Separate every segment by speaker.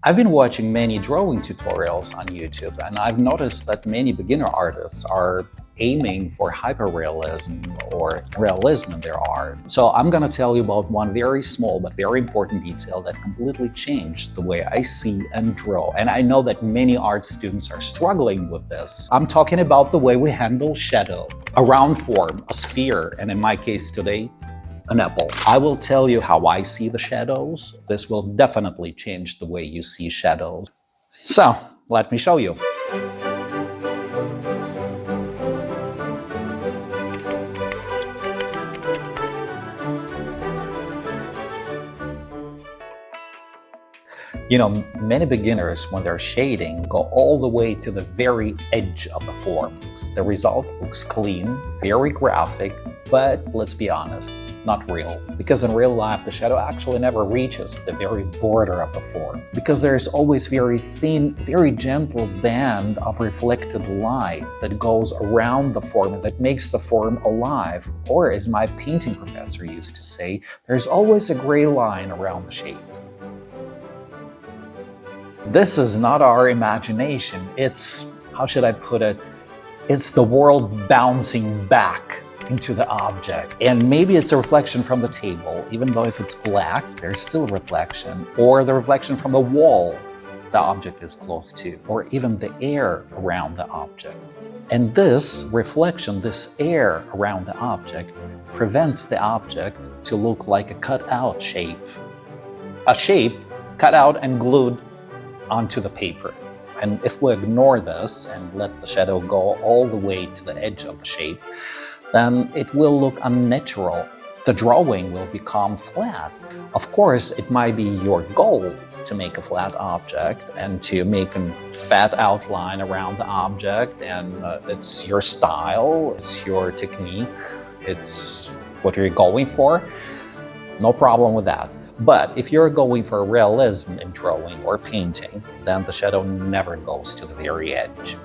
Speaker 1: I've been watching many drawing tutorials on YouTube, and I've noticed that many beginner artists are aiming for hyperrealism or realism in their art. So I'm gonna tell you about one very small but very important detail that completely changed the way I see and draw. And I know that many art students are struggling with this. I'm talking about the way we handle shadow. A round form, a sphere, and in my case today, an apple. I will tell you how I see the shadows. This will definitely change the way you see shadows. So, let me show you. You know, many beginners, when they're shading, go all the way to the very edge of the forms. The result looks clean, very graphic, but let's be honest, not real. Because in real life, the shadow actually never reaches the very border of the form. Because there's always very thin, very gentle band of reflected light that goes around the form and that makes the form alive. Or as my painting professor used to say, there's always a gray line around the shape. This is not our imagination. It's, how should I put it? It's the world bouncing back into the object. And maybe it's a reflection from the table, even though if it's black, there's still reflection. Or the reflection from the wall the object is close to, or even the air around the object. And this reflection, this air around the object, prevents the object to look like a cut-out shape. A shape cut out and glued onto the paper. And if we ignore this and let the shadow go all the way to the edge of the shape, then it will look unnatural. The drawing will become flat. Of course, it might be your goal to make a flat object and to make a fat outline around the object, and it's your style, it's your technique, it's what you're going for. No problem with that. But if you're going for realism in drawing or painting, then the shadow never goes to the very edge.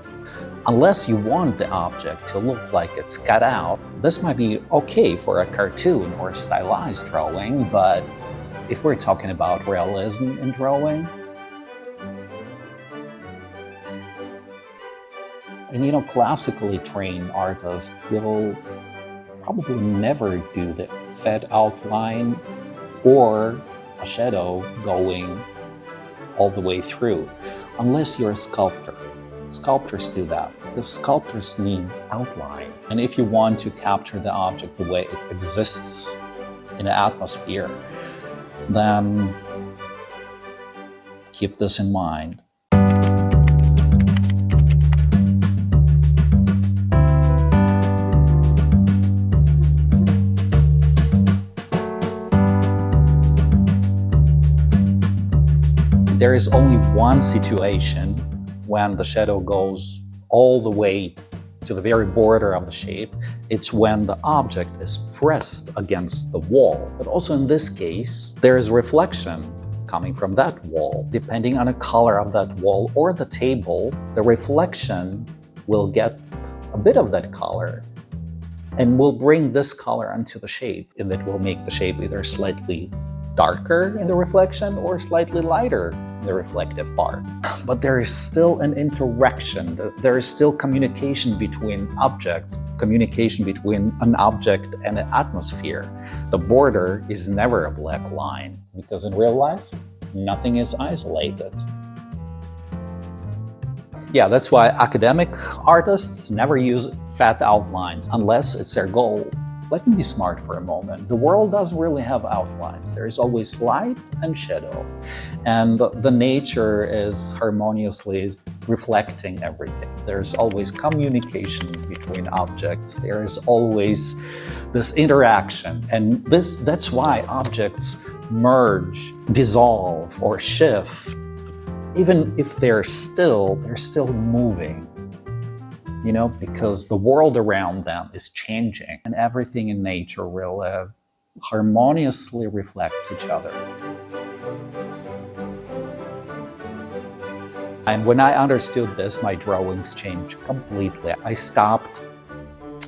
Speaker 1: Unless you want the object to look like it's cut out, this might be okay for a cartoon or stylized drawing, but if we're talking about realism in drawing, and you know, classically trained artists will probably never do the fat outline or a shadow going all the way through, unless you're a sculptor. Sculptors do that because sculptors need outline. And if you want to capture the object the way it exists in the atmosphere, then keep this in mind. There is only one situation when the shadow goes all the way to the very border of the shape. It's when the object is pressed against the wall. But also in this case, there is reflection coming from that wall. Depending on the color of that wall or the table, the reflection will get a bit of that color and will bring this color onto the shape, and it will make the shape either slightly darker in the reflection or slightly lighter in the reflective part. But there is still an interaction, there is still communication between objects, communication between an object and an atmosphere. The border is never a black line, because in real life, nothing is isolated. Yeah, that's why academic artists never use fat outlines unless it's their goal. Let me be smart for a moment. The world doesn't really have outlines. There is always light and shadow. And the nature is harmoniously reflecting everything. There's always communication between objects. There is always this interaction. And that's why objects merge, dissolve, or shift. Even if they're still moving. You know, because the world around them is changing, and everything in nature will harmoniously reflects each other. And when I understood this, my drawings changed completely. I stopped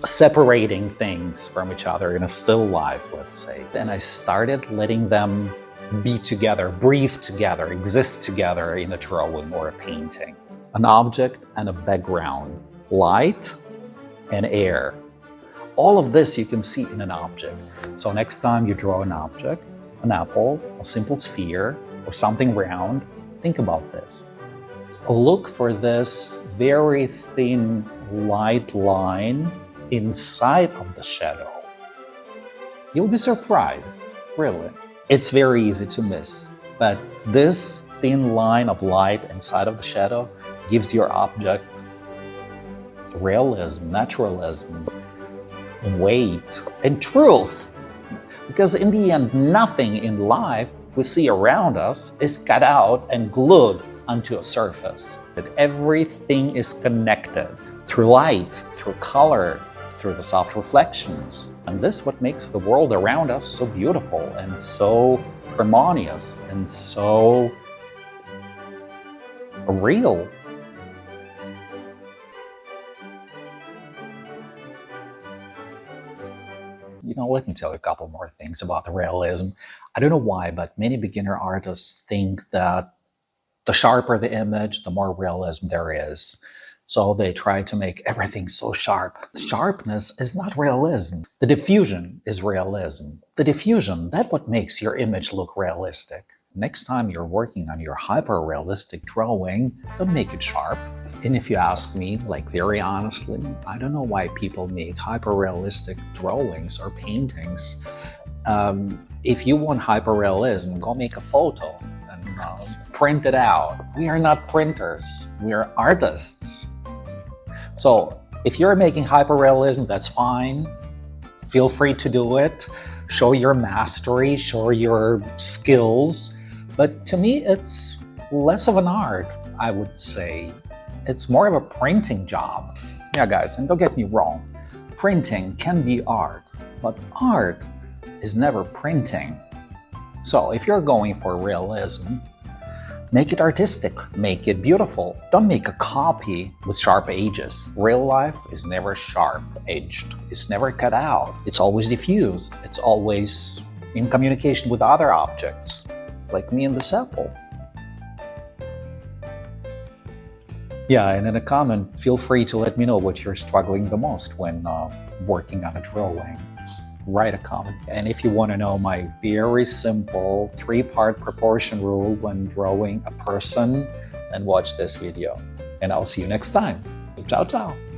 Speaker 1: separating things from each other in a still life, let's say, and I started letting them be together, breathe together, exist together in a drawing or a painting. An object and a background, light and air. All of this you can see in an object. So next time you draw an object, an apple, a simple sphere, or something round, think about this. Look for this very thin light line inside of the shadow. You'll be surprised, really. It's very easy to miss, but this thin line of light inside of the shadow gives your object realism, naturalism, weight, and truth. Because in the end, nothing in life we see around us is cut out and glued onto a surface. That everything is connected through light, through color, through the soft reflections. And this is what makes the world around us so beautiful and so harmonious and so real. Let me tell you a couple more things about the realism. I don't know why, but many beginner artists think that the sharper the image, the more realism there is. So they try to make everything so sharp. Sharpness is not realism. The diffusion is realism. The diffusion, that's what makes your image look realistic. Next time you're working on your hyper-realistic drawing, don't make it sharp. And if you ask me, very honestly, I don't know why people make hyper-realistic drawings or paintings. If you want hyper-realism, go make a photo and print it out. We are not printers, we are artists. So if you're making hyper-realism, that's fine. Feel free to do it. Show your mastery, show your skills. But to me, it's less of an art, I would say. It's more of a printing job. Yeah, guys, and don't get me wrong. Printing can be art, but art is never printing. So if you're going for realism, make it artistic, make it beautiful. Don't make a copy with sharp edges. Real life is never sharp-edged. It's never cut out. It's always diffused. It's always in communication with other objects, like me and this apple. Yeah, and in a comment, feel free to let me know what you're struggling the most when working on a drawing. Write a comment. And if you want to know my very simple 3-part proportion rule when drawing a person, then watch this video. And I'll see you next time. Ciao, ciao.